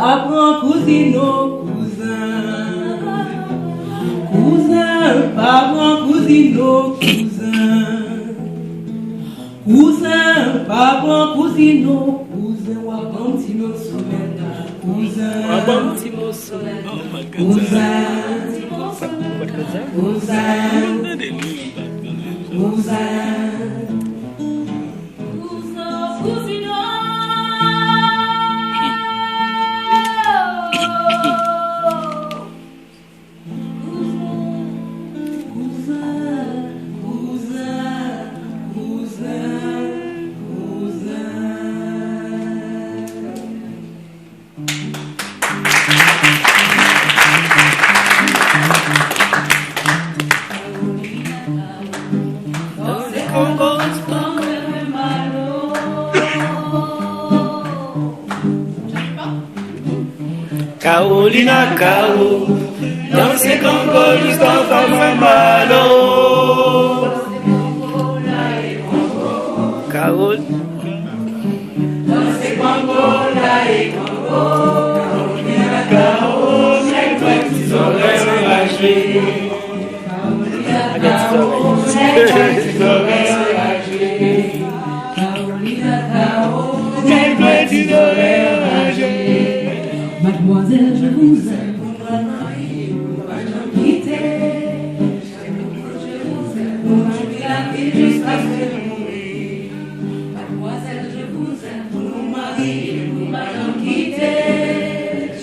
Apprends cousino, cousin, parent, cousino, cousin, parent, cousino, cousin, wabantino somena, cousin, Wabantino somena, Carolina, Caro, dans ces Congos, l'histoire va malo. Carol, dans ces Congos, là et Congo, Carolina, Caro, j'ai petits oreilles enragées. Carolina, Caro, j'ai petits oreilles enragées. Carolina, Caro, j'ai petits oreilles enragées. Mademoiselle, je vous aime, pour ma mari, pour ma quitter. Je vous aime, pour ma vie jusqu'à ce que je mourir. Mademoiselle, je vous aime, pour mon mari, pour ma quitter.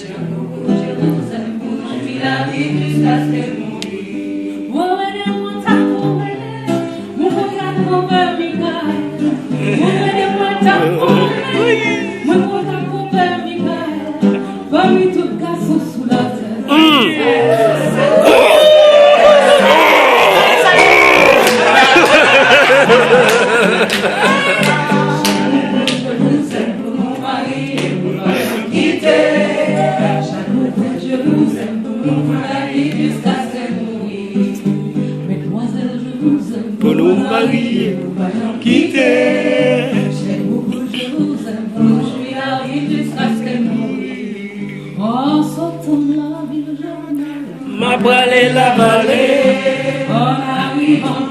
Je vous aime, pour ma vie jusqu'à ce que je mourir. Pour nous marier, quitter. J'aime beaucoup, je vous aime, pour je suis arrivé jusqu'à ce qu'elle mouille. En sortant de la ville, je ma brûlé la vallée. en arrivant